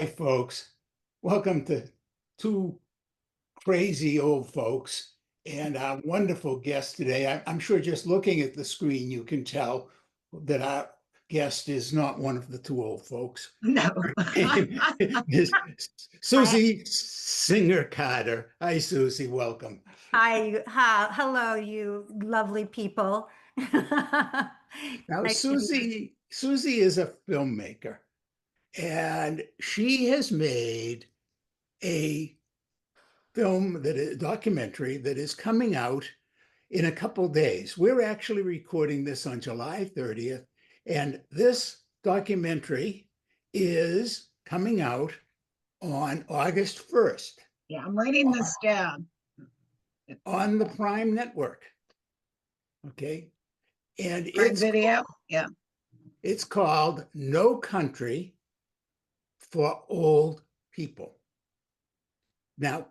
Hi, folks. Welcome to two crazy old folks and our wonderful guest today. I'm sure just looking at the screen, you can tell that our guest is not one of the two old folks. No. Her name is Hi, Susie Singer Carter. Hi, Susie. Welcome. hello, you lovely people. Now, Nice to be here. Susie is a filmmaker, and she has made a documentary that is coming out in a couple days. We're actually recording this on July 30th, and this documentary is coming out on August 1st Yeah, I'm writing this down. on the Prime Network. Okay. And Prime Video. Yeah. it's called No Country for Old People. Now,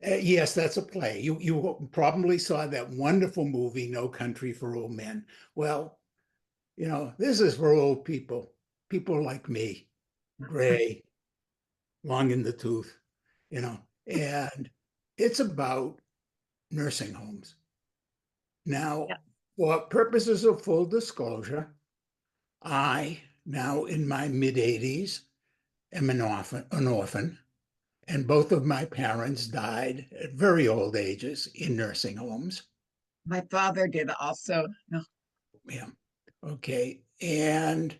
yes, that's a play. You probably saw that wonderful movie, No Country for Old Men. Well, this is for old people like me, gray, long in the tooth, and it's about nursing homes. Now, Yeah. for purposes of full disclosure, I, now in my mid-80s, am an orphan, and both of my parents died at very old ages in nursing homes. My father did also. No. Yeah. Okay. And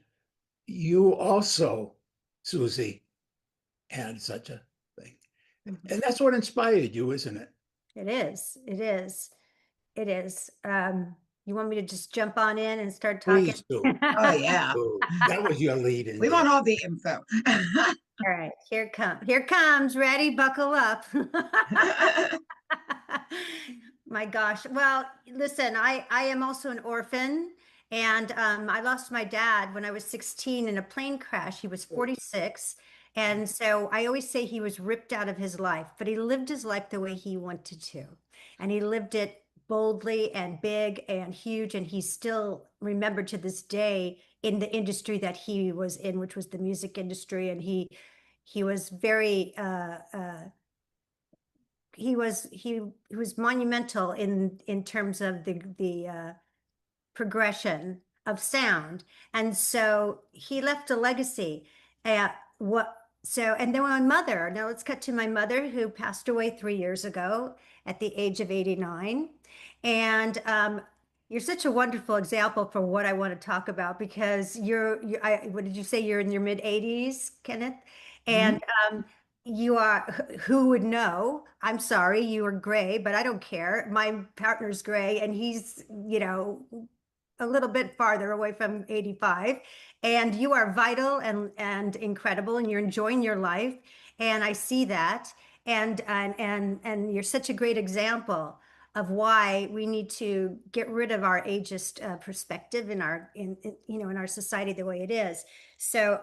you also, Susie, had such a thing. Mhm. And that's what inspired you, isn't it? It is. It is. It is. You want me to just jump on in and start talking? Please do. Oh, yeah. That was your lead in We there. want all the info. All right, here comes. Ready? Buckle up. My gosh. Well, listen, I am also an orphan, and I lost my dad when I was 16 in a plane crash. He was 46. And so I always say he was ripped out of his life, but he lived his life the way he wanted to. And he lived it boldly and big and huge. And he's still remembered to this day in the industry that he was in, which was the music industry. And he was very he was monumental in terms of the progression of sound, and so he left a legacy. And then my mother. Now let's cut to my mother, who passed away 3 years ago at the age of 89, and you're such a wonderful example for what I want to talk about because what did you say? You're in your mid 80s, Kenneth? And you are, who would know? I'm sorry, you are gray, but I don't care. My partner's gray and he's, a little bit farther away from 85. And you are vital and incredible and you're enjoying your life. And I see that. And you're such a great example of why we need to get rid of our ageist perspective in our society the way it is. So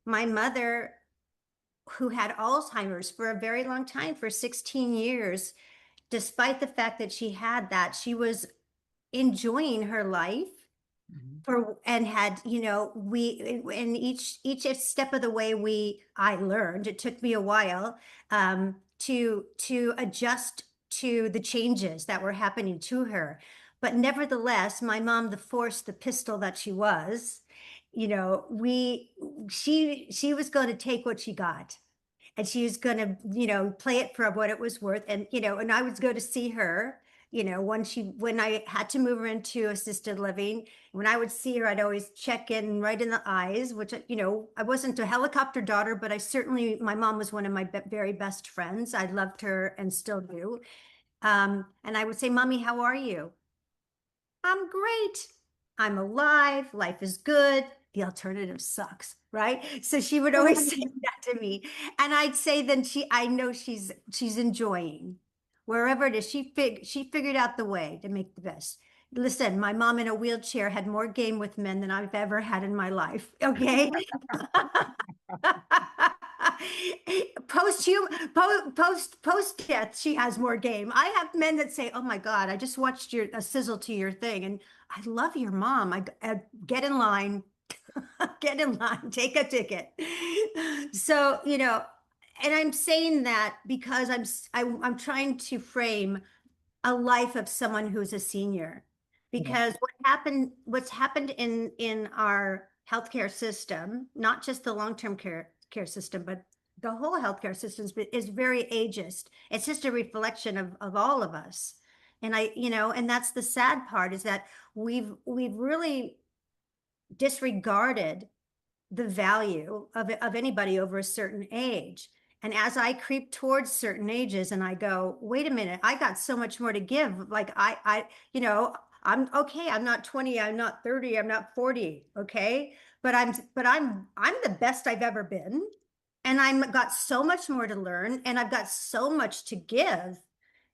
my mother, who had Alzheimer's for a very long time, for 16 years, despite the fact that she had that, she was enjoying her life and had, we in each step of the way I learned. It took me a while to adjust to the changes that were happening to her. But nevertheless, my mom, the force, the pistol that she was, she was going to take what she got, and she was going to, play it for what it was worth. And, and I would go to see her, when I had to move her into assisted living. When I would see her, I'd always check in right in the eyes, which, I wasn't a helicopter daughter, but my mom was one of my very best friends. I loved her and still do. And I would say, Mommy, how are you? I'm great. I'm alive. Life is good. The alternative sucks, right? So she would always say that to me. And I'd say then I know she's enjoying wherever it is. She figured out the way to make the best. Listen, my mom in a wheelchair had more game with men than I've ever had in my life. Okay. Post death, she has more game. I have men that say, "Oh my God, I just watched a sizzle to your thing, and I love your mom. I get in line." Get in line, take a ticket. So, and I'm saying that because I'm trying to frame a life of someone who's a senior, because what's happened in our healthcare system, not just the long-term care system, but the whole healthcare system is very ageist. It's just a reflection of all of us. And and that's the sad part, is that we've really disregarded the value of anybody over a certain age. And as I creep towards certain ages and I go, wait a minute, I got so much more to give. Like I'm okay. I'm not 20, I'm not 30, I'm not 40. Okay. But I'm the best I've ever been. And I'm got so much more to learn, and I've got so much to give,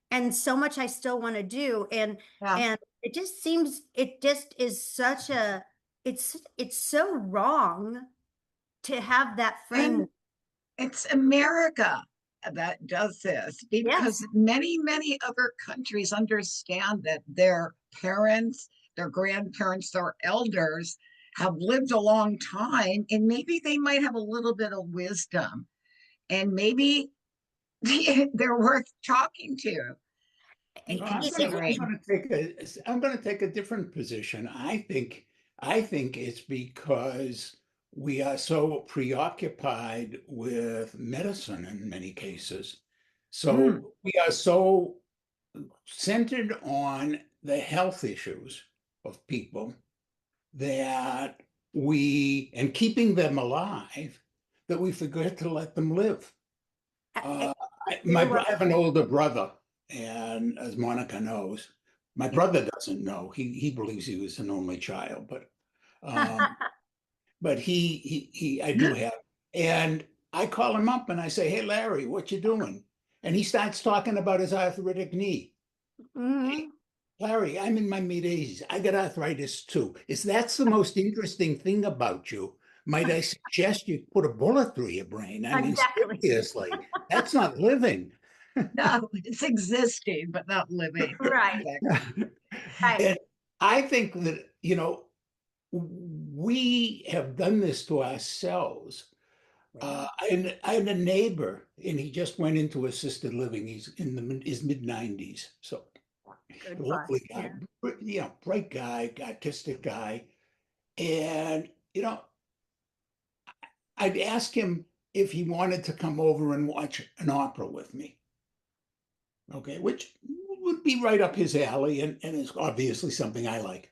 and so much I still want to do. Yeah. And it just is such a, it's so wrong to have that And frame. it's America that does this, because Yes, many other countries understand that their parents, their grandparents, their elders have lived a long time, and maybe they might have a little bit of wisdom, and maybe they're worth talking to and No, considering. I'm going to take a different position. I think it's because we are so preoccupied with medicine in many cases. Mm, So we are so centered on the health issues of people that and keeping them alive, that we forget to let them live. Uh, you're well. I have an older brother, and as Monica knows, my brother doesn't know. He believes he was an only child, um, but I do have. And I call him up and I say, "Hey, Larry, what you doing?" And he starts talking about his arthritic knee. Hey, Mhm. Larry, I'm in my mid-80s. I got arthritis too. Is that's the most interesting thing about you? Might I suggest you put a bullet through your brain? I mean, Exactly. seriously, that's not living. no, it's existing, but not living. Right, Exactly. right. And I think that, we have done this to ourselves. I had a neighbor, and he just went into assisted living. He's in his mid-90s. So, Good fun. lovely Yeah. guy, bright guy, artistic guy. And, I'd ask him if he wanted to come over and watch an opera with me. Okay, which would be right up his alley, and is obviously something I like.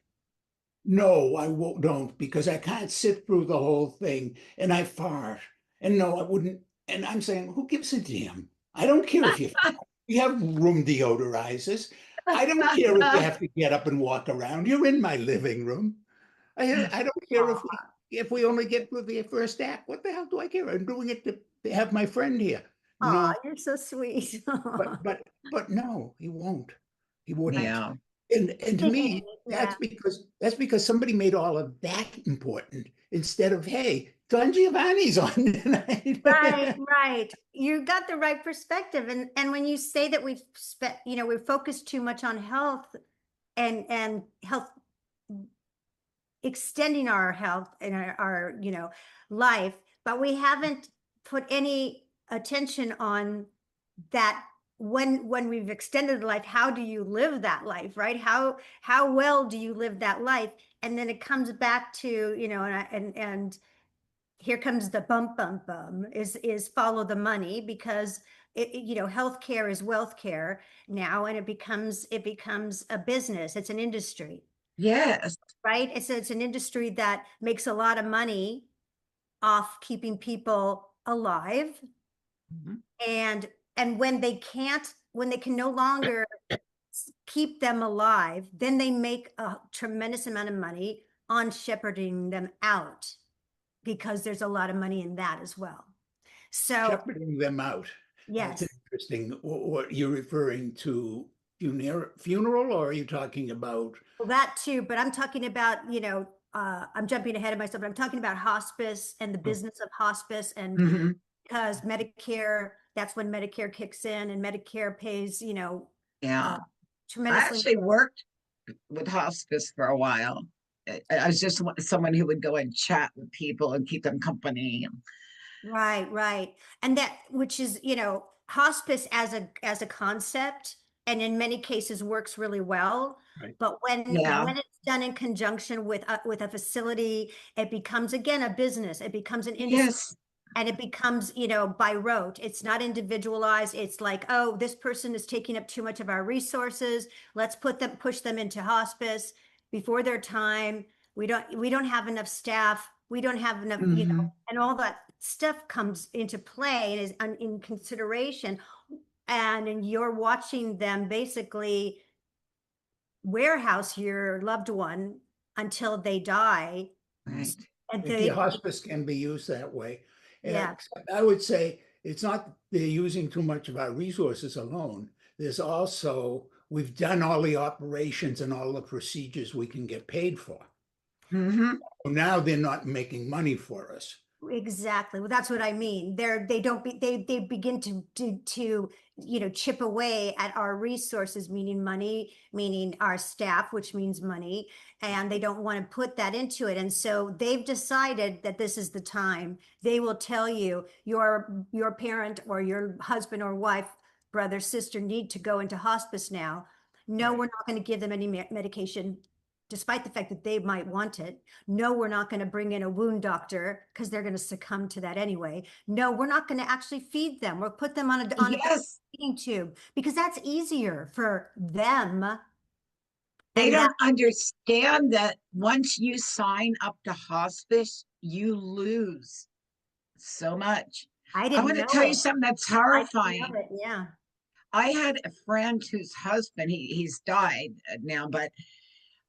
No, I won't, don't, because I can't sit through the whole thing and I fart. And no, I wouldn't. And I'm saying, who gives a damn? I don't care if you fart. We have room deodorizers. I don't care if you have to get up and walk around. You're in my living room. I don't care if Aw, we only get through the first act. What the hell do I care? I'm doing it to have my friend here. aw, No, you're so sweet. but no, he won't. He wouldn't. Yeah. And to me, Yeah. that's because somebody made all of that important instead of, hey, Don Giovanni's on tonight. Right, right. You got the right perspective. And when you say that we've focused too much on health and health, extending our health and our life, but we haven't put any attention on that. When we've extended life, how do you live that life, right? How well do you live that life? And then it comes back to, and here comes the bum is follow the money, because healthcare is wealth care now, and it becomes a business. It's an industry, Yes. right? It's an industry that makes a lot of money off keeping people alive. Mhm. And when they can no longer keep them alive, then they make a tremendous amount of money on shepherding them out, because there's a lot of money in that as well. So Shepherding them out. That's yes, interesting. What you're referring to, funeral, or are you talking about? well, that too, but I'm talking about, I'm jumping ahead of myself, but I'm talking about hospice and the business of hospice. And Mhm. because Medicare, that's when Medicare kicks in, and Medicare pays, Yeah. I tremendously. actually worked with hospice for a while, I was just someone who would go and chat with people and keep them company. Right, right. And that, which is, hospice as a concept, and in many cases works really well. Right. But Yeah. when it's done in conjunction with a facility, it becomes again a business. It becomes an industry. Yes. And it becomes, by rote. It's not individualized. It's like, oh, this person is taking up too much of our resources. Let's push them into hospice before their time. We don't have enough staff. We don't have enough, Mhm. and all that stuff comes into play and is in consideration. And you're watching them basically warehouse your loved one until they die. Right. And If your they, hospice can be used that way. And yeah. I would say it's not they're using too much of our resources alone. There's also, we've done all the operations and all the procedures we can get paid for. Hmm. So now they're not making money for us. Exactly. Well, that's what I mean. They begin to chip away at our resources, meaning money, meaning our staff, which means money, and they don't want to put that into it. And so they've decided that this is the time. They will tell you your parent or your husband or wife, brother, sister need to go into hospice now. No, Right. we're not going to give them any medication, despite the fact that they might want it. No, we're not going to bring in a wound doctor because they're going to succumb to that anyway. No, we're not going to actually feed them. We'll put them on a Yes. feeding tube because that's easier for them. They And that don't understand that once you sign up to hospice, you lose so much. I I didn't want to know tell you it. something that's I didn't horrifying. know it. Yeah. I had a friend whose husband, he's died now, but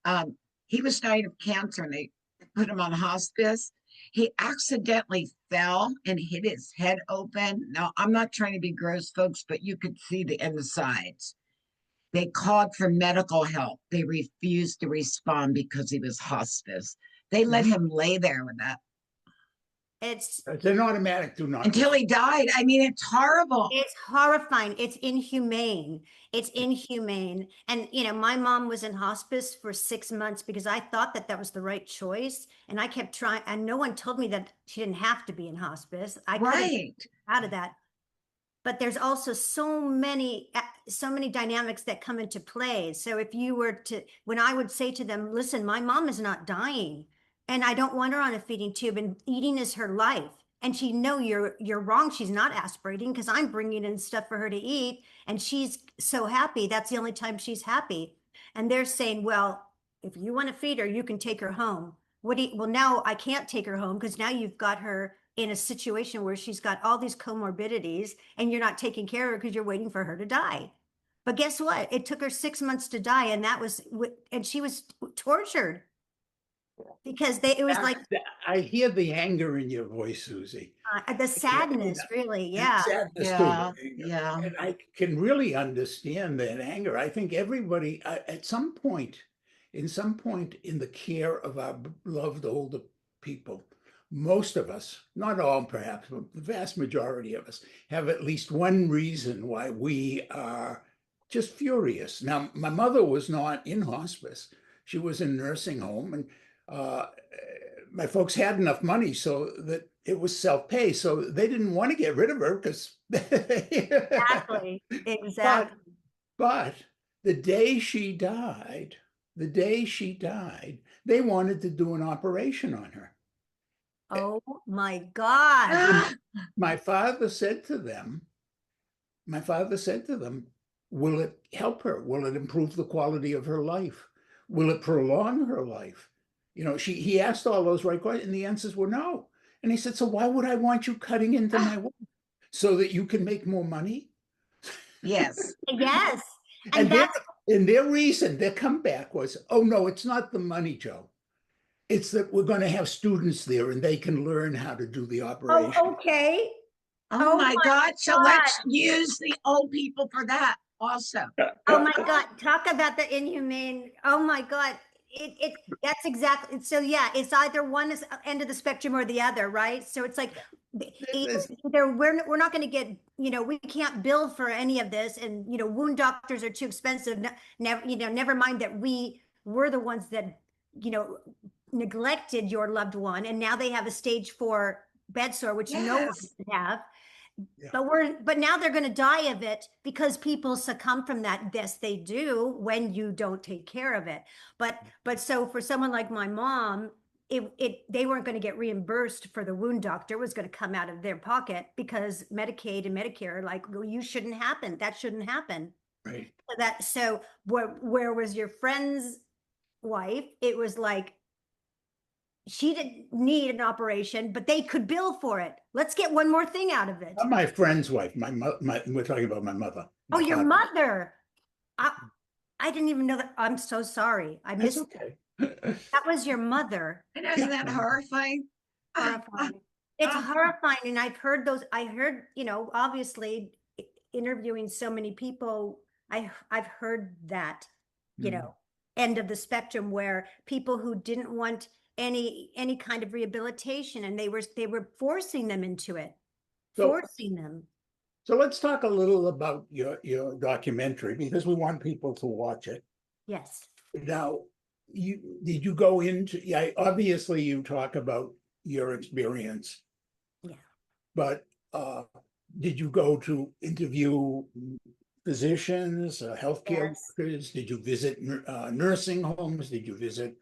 um, he was dying of cancer and they put him on hospice. He accidentally fell and hit his head open. Now, I'm not trying to be gross, folks, but you could see the insides. They called for medical help. They refused to respond because he was hospice. They let Mhm. him lay there with that It's It's an automatic do not until respond. he died. I mean, it's horrible. It's horrifying. It's inhumane. It's inhumane. And, my mom was in hospice for 6 months because I thought that that was the right choice. And I kept trying, and no one told me that she didn't have to be in hospice. I could have Right. out of that. But there's also so many dynamics that come into play. So if you were to, when I would say to them, listen, my mom is not dying and I don't want her on a feeding tube, and eating is her life. And she, no, you're wrong. She's not aspirating because I'm bringing in stuff for her to eat. And she's so happy. That's the only time she's happy. And they're saying, well, if you want to feed her, you can take her home. Well, now I can't take her home because now you've got her in a situation where she's got all these comorbidities and you're not taking care of her because you're waiting for her to die. But guess what? It took her 6 months to die, and and she was tortured because it was like I hear the anger in your voice, Susie. the And sadness, really. and Yeah. sadness too, Yeah. the anger. Yeah. And I can really understand that anger. I think everybody, at some point in the care of our beloved older people, most of us, not all perhaps, but the vast majority of us, have at least one reason why we are just furious. Now, my mother was not in hospice. She was in nursing home, and uh, my folks had enough money so that it was self-pay. So they didn't want to get rid of her because Exactly. but Exactly. but the day she died, they wanted to do an operation on her. Oh my God. And my father said to them, my father said to them, will it help her? Will it improve the quality of her life? Will it prolong her life? He asked all those right questions, and the answers were no. And he said, so why would I want you cutting into my work? So that you can make more money? Yes. Yes. And And their that's, and their reason, their comeback was, oh no, it's not the money, Joe. It's that we're going to have students there and they can learn how to do the operation. oh, okay. Oh Oh my my God. So God. let's use the old people for that also. Oh my God, talk about the inhumane. Oh my God. That's exactly, so yeah, it's either one is end of the spectrum or the other, right? So it's like either we're not going to get, we can't bill for any of this, and wound doctors are too expensive. Never mind that we're the ones that, neglected your loved one, and now they have a stage 4 bed sore, which no one Yes. should have. Yeah. But now they're going to die of it because people succumb from that. Yes, they do when you don't take care of it. But so for someone like my mom, they weren't going to get reimbursed for the wound doctor. It was going to come out of their pocket because Medicaid and Medicare are like, well, you shouldn't happen. That shouldn't happen. Right. So where was your friend's wife? It was like she didn't need an operation, but they could bill for it. Let's get one more thing out of it. Not my friend's wife, we're talking about my mother. Oh, my your father. mother. I didn't even know that. I'm so sorry. I That's missed okay. that was your mother. And isn't that horrifying? Horrifying. It's Ah, horrifying. And I heard, obviously interviewing so many people, I've heard that, Mm. end of the spectrum where people who didn't want any kind of rehabilitation, and they were forcing them into it, So, forcing them. so let's talk a little about your documentary because we want people to watch it. Yes. Now, did you go into, yeah, obviously you talk about your experience, Yeah. but did you go to interview physicians, healthcare Yes. workers? Did you visit nursing homes? Did you visit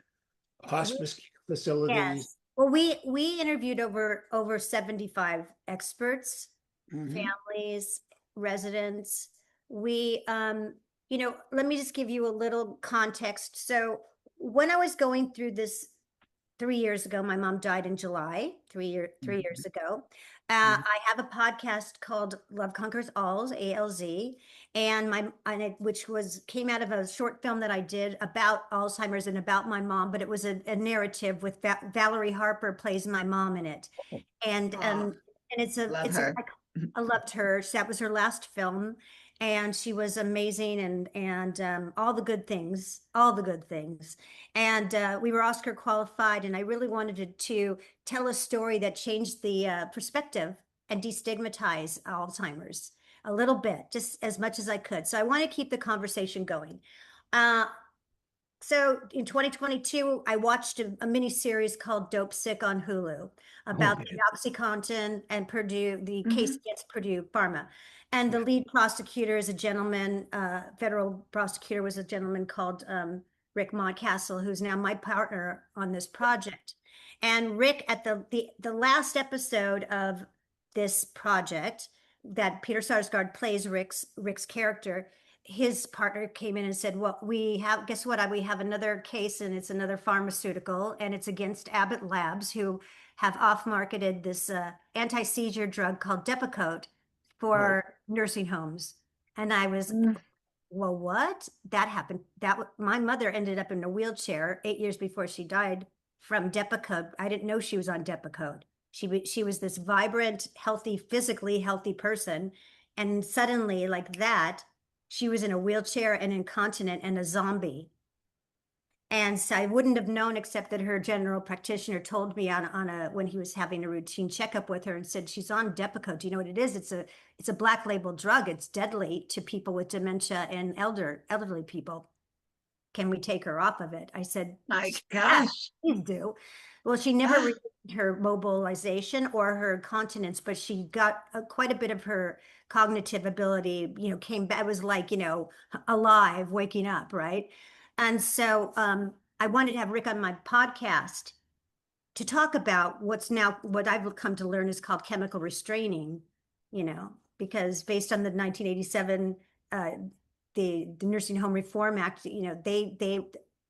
hospice facilities? Yes. Well, we interviewed over 75 experts, Mhm. families, residents. We let me just give you a little context. So when I was going through this 3 years ago, my mom died in July, 3 years ago. Mhm. I have a podcast called Love Conquers All, ALZ, which came out of a short film that I did about Alzheimer's and about my mom, but it was a narrative with Valerie Harper plays my mom in it, and oh, love her. I loved her. That was her last film, and she was amazing, and all the good things, all the good things. And we were Oscar qualified, and I really wanted to tell a story that changed the perspective and destigmatize Alzheimer's a little bit, just as much as I could. So I want to keep the conversation going. Uh, so in 2022, I watched a mini series called Dope Sick on Hulu about Okay. the OxyContin and Purdue, the case Mhm. against Purdue Pharma. And the lead prosecutor is a gentleman, federal prosecutor was a gentleman called Rick Mountcastle, who's now my partner on this project. And Rick, at the last episode of this project that Peter Sarsgaard plays Rick's character, his partner came in and said, well, guess what? We have another case, and it's another pharmaceutical, and it's against Abbott Labs, who have off-marketed this anti-seizure drug called Depakote for nursing homes. And I was, Mm. well, what? That happened. My mother ended up in a wheelchair 8 years before she died from Depakote. I didn't know she was on Depakote. She was this vibrant, healthy, physically healthy person. And suddenly, like that, she was in a wheelchair and incontinent and a zombie. And so I wouldn't have known, except that her general practitioner told me when he was having a routine checkup with her, and said, she's on Depakote. Do you know what it is? It's a black label drug. It's deadly to people with dementia and elderly people. Can we take her off of it? I said, My yeah, gosh. please do. Well, she never Ah, regained her mobilization or her continence, but she got quite a bit of her cognitive ability, came back. It was like, alive, waking up, right? And so I wanted to have Rick on my podcast to talk about what I've come to learn is called chemical restraining, because based on the 1987 uh, the Nursing Home Reform Act,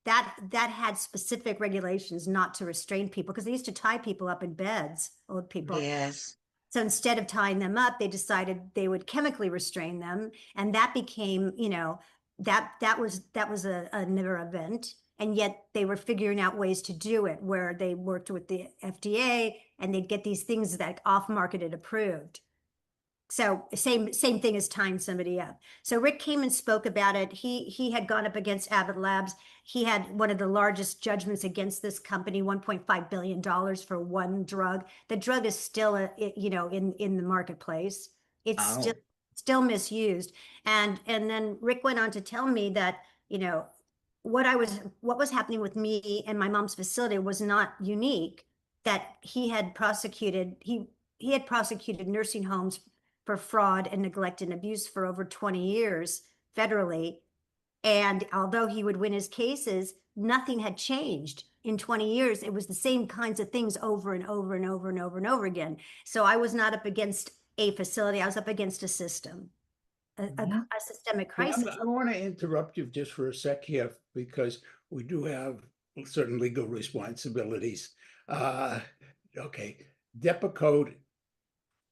that had specific regulations not to restrain people, because they used to tie people up in beds, old people. yes. So instead of tying them up, they decided they would chemically restrain them, and that became, that was another event. And yet they were figuring out ways to do it, where they worked with the FDA and they'd get these things that off-marketed approved. So same thing as tying somebody up. So Rick came and spoke about it. He had gone up against Abbott Labs. He had one of the largest judgments against this company, $1.5 billion for one drug. The drug is still, in the marketplace. It's Wow. still misused. And then Rick went on to tell me that, what was happening with me and my mom's facility was not unique. That he had prosecuted nursing homes for fraud and neglect and abuse for over 20 years federally. And although he would win his cases, nothing had changed in 20 years. It was the same kinds of things over and over and over and over and over again. So I was not up against a facility, I was up against a system, Yeah. a systemic Well, crisis. I want to interrupt you just for a sec here because we do have certain legal responsibilities. Okay, DEPA code,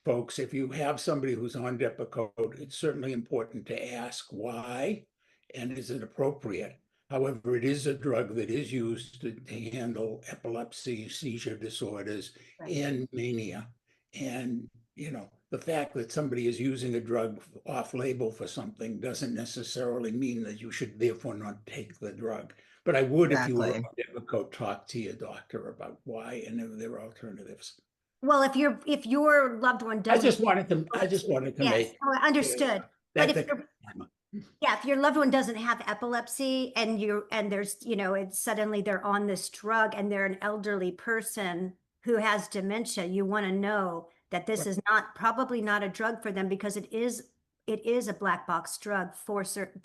folks, if you have somebody who's on DEPA code, it's certainly important to ask why and is it appropriate. However, it is a drug that is used to handle epilepsy, seizure disorders, Right. and mania. And, the fact that somebody is using a drug off-label for something doesn't necessarily mean that you should therefore not take the drug. But I would, if you were on Exactly. DEPA, talk to your doctor about why and if there are alternatives. Well, if your loved one I doesn't, just wanted to yes, make oh, understood. But that if the yeah, if your loved one doesn't have epilepsy and there's, it's suddenly they're on this drug and they're an elderly person who has dementia, you want to know that this is probably not a drug for them because it is a black box drug for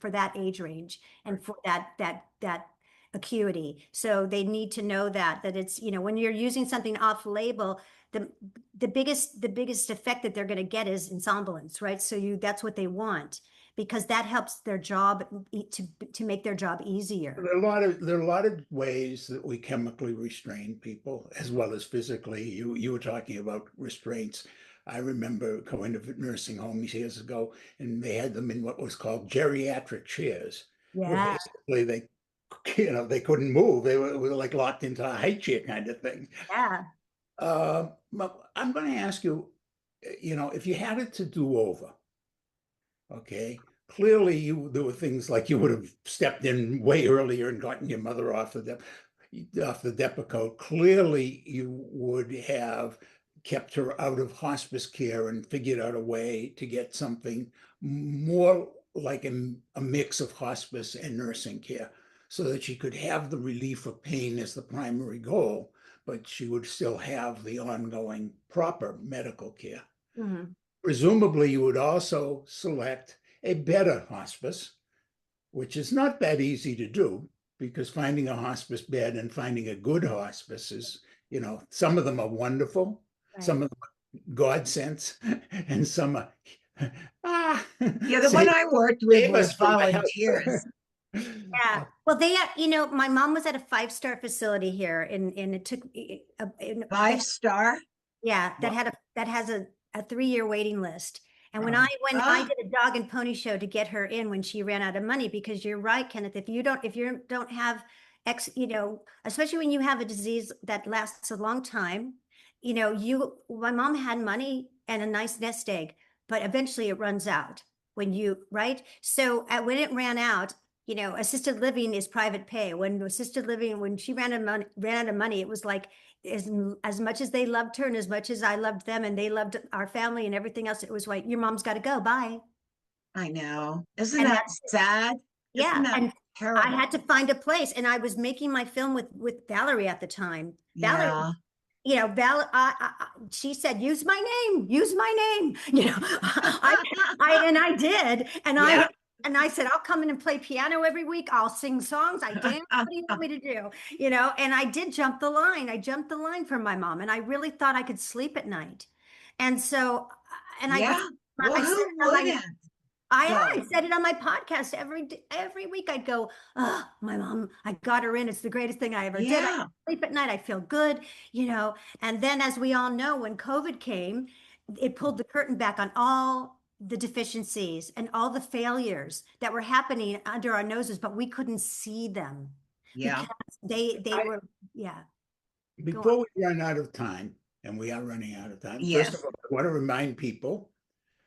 that age range and for that acuity. So they need to know that it's, when you're using something off label, the biggest effect that they're going to get is insomnolence, right? So that's what they want because that helps their job to make their job easier. there are a lot of ways that we chemically restrain people as well as physically. You were talking about restraints. I remember going to nursing homes years ago, and they had them in what was called geriatric chairs, where Yeah. basically they couldn't move. They were like locked into a high chair kind of thing. Yeah. I'm going to ask you, if you had it to do over, okay, clearly there were things like you would have stepped in way earlier and gotten your mother off the DEPA code. Clearly, you would have kept her out of hospice care and figured out a way to get something more like a mix of hospice and nursing care so that she could have the relief of pain as the primary goal, but she would still have the ongoing proper medical care. Mhm. Presumably, you would also select a better hospice, which is not that easy to do because finding a hospice bed and finding a good hospice is, some of them are wonderful, some Right. of them are godsends, and some are, Yeah, the one save, I worked with save was us from the help. volunteers. Yeah. Well, my mom was at a 5-star facility here and it took, 5-star. yeah, that has a 3-year waiting list. And when Oh. I did a dog and pony show to get her in when she ran out of money, because you're right, Kenneth, if you don't have especially when you have a disease that lasts a long time, my mom had money and a nice nest egg, but eventually it runs out right? So when it ran out, assisted living is private pay. When she ran out of money, it was like, as much as they loved her and as much as I loved them and they loved our family and everything else, it was like, your mom's got to go, bye. I know. Isn't And that that's, sad? Isn't yeah. that And I terrible? had to find a place and I was making my film with Valerie at the time. Valerie, Yeah. she said, use my name, I did. Yeah. And I said, I'll come in and play piano every week. I'll sing songs. I dance. What do you want me to do? And I did jump the line. I jumped the line for my mom and I really thought I could sleep at night. And so, and I just, Yeah. Well, I said who it on wouldn't? I Though. said it on my podcast every week. I'd go, oh, my mom, I got her in. It's the greatest thing I ever did. I Yeah. sleep at night. I feel good, And then, as we all know, when COVID came, it pulled the curtain back on all the deficiencies and all the failures that were happening under our noses, but we couldn't see them Yeah. because they I, were, yeah. Go on. Before we run out of time, and we are running out of time, first of Yes. all, I want to remind people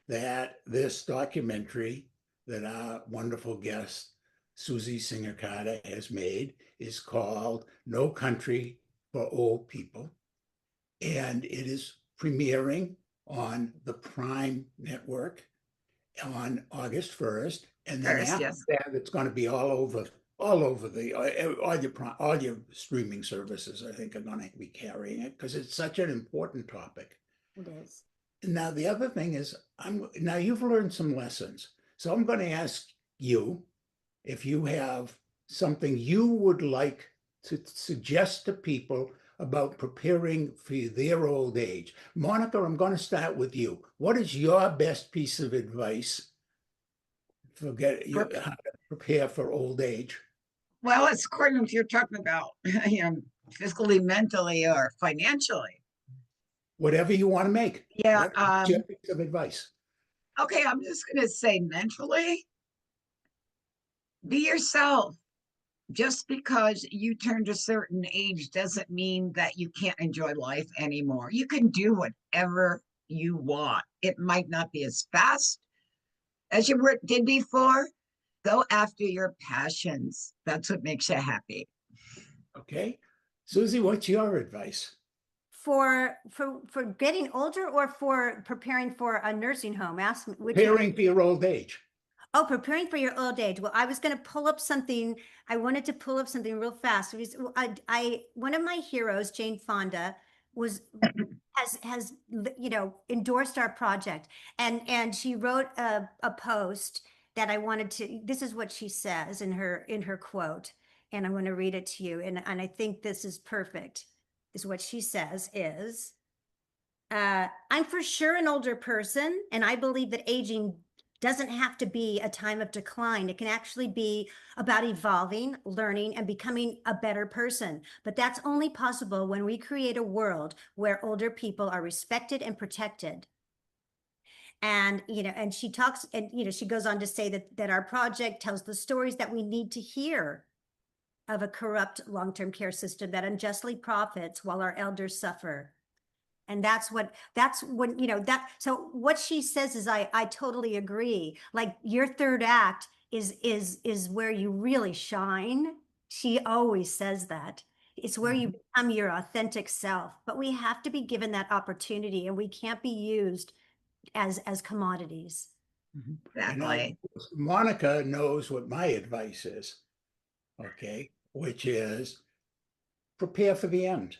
that this documentary that our wonderful guest, Susie Singer Carter, has made is called No Country for Old People. And it is premiering on the Prime Network on August 1st. And then First, after yes. that, it's going to be all over all over all your streaming services, I think, are going to be carrying it because it's such an important topic. It is. Now, the other thing is, now you've learned some lessons. So I'm going to ask you if you have something you would like to suggest to people about preparing for their old age. Monica, I'm going to start with you. What is your best piece of advice for how to prepare for old age? Well, it's according to what you're talking about, physically, mentally, or financially. Whatever you want to make. Yeah. What's your piece of advice? Okay, I'm just going to say mentally, be yourself. Just because you turned a certain age doesn't mean that you can't enjoy life anymore. You can do whatever you want. It might not be as fast as you did before. Go after your passions. That's what makes you happy. Okay. Susie, what's your advice? For getting older or for preparing for a nursing home? Ask me which one. Preparing for your old age. Oh, preparing for your old age. Well, I was going to pull up something. I wanted to pull up something real fast. One of my heroes, Jane Fonda, was has endorsed our project, and she wrote a post that I wanted to. This is what she says in her quote, and I'm going to read it to you. And I think this is perfect. Is what she says is, I'm for sure an older person, and I believe that aging doesn't have to be a time of decline. It can actually be about evolving, learning, and becoming a better person. But that's only possible when we create a world where older people are respected and protected. And, and she talks, and, she goes on to say that our project tells the stories that we need to hear of a corrupt long-term care system that unjustly profits while our elders suffer. And that's when, so what she says is, I totally agree. Like, your third act is where you really shine. She always says that. It's where you become your authentic self, but we have to be given that opportunity, and we can't be used as commodities. Exactly. Monica knows what my advice is, okay, which is prepare for the end.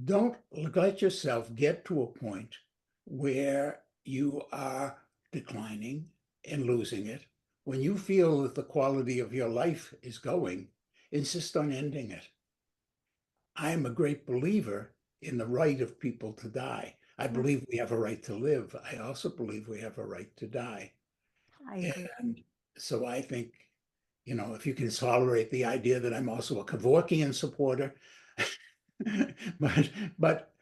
Don't let yourself get to a point where you are declining and losing it. When you feel that the quality of your life is going, insist on ending it. I'm a great believer in the right of people to die. I believe we have a right to live. I also believe we have a right to die. I agree. And so I think, if you can tolerate the idea that I'm also a Kevorkian supporter, but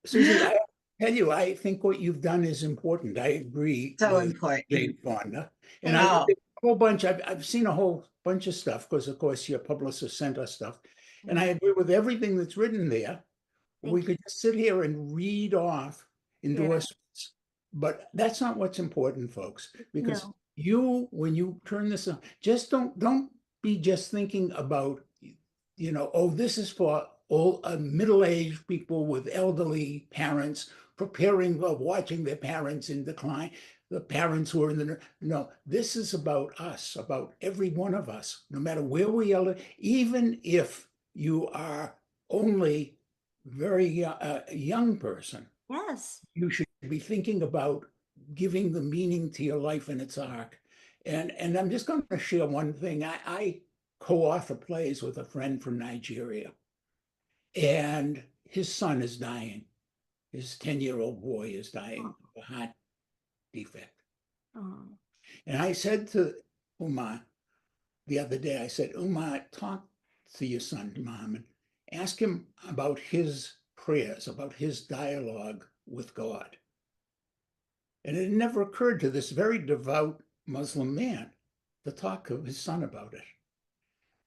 Susie, I tell you, I think what you've done is important. I agree So with important. Jane Fonda. And Thank Oh. I've seen a whole bunch of stuff because, of course, your publicist sent us stuff. And I agree with everything that's written there. We could just sit here and read off endorsements, but that's not what's important, folks, because when you turn this on, just don't be just thinking about, oh, this is for all middle-aged people with elderly parents preparing for watching their parents in decline, the parents who are in the, no, this is about us, about every one of us, no matter where we are, even if you are only very young person. Yes. You should be thinking about giving the meaning to your life and its arc. And I'm just going to share one thing. I co-author plays with a friend from Nigeria, and his son is dying. His 10-year-old boy is dying of a heart defect. Oh. And I said to Umar the other day, I said, Umar, talk to your son, Muhammad. Ask him about his prayers, about his dialogue with God. And it never occurred to this very devout Muslim man to talk to his son about it.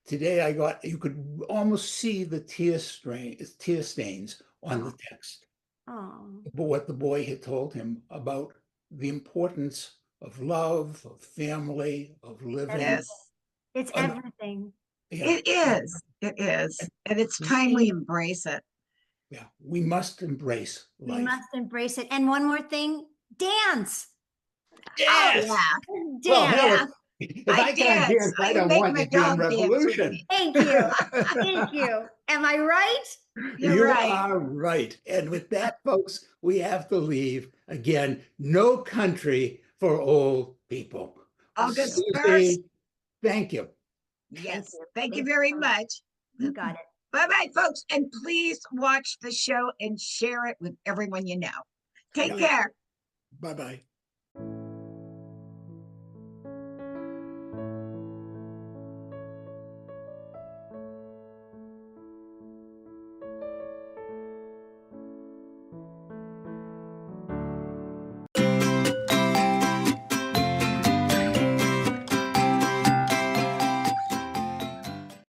Today you could almost see the tear stains on the text. Oh. But what the boy had told him about the importance of love, of family, of living. Yes. It's everything. Yeah. It is. It is. And it's time we embrace it. Yeah, we must embrace life. We must embrace it. And one more thing, dance. Yes. Oh, yeah. Dance. If I I can't dance. dance, I You don't make want my the damn dog dance with revolution. me. Thank you. Thank you. Am I right? You're You right. are right. And with that, folks, we have to leave. Again, no country for old people. August 1st. Susie, thank you. Yes. you. Thank you Thank very you. much. You got it. Bye-bye, folks. And please watch the show and share it with everyone you know. Take Yeah. care. Bye-bye.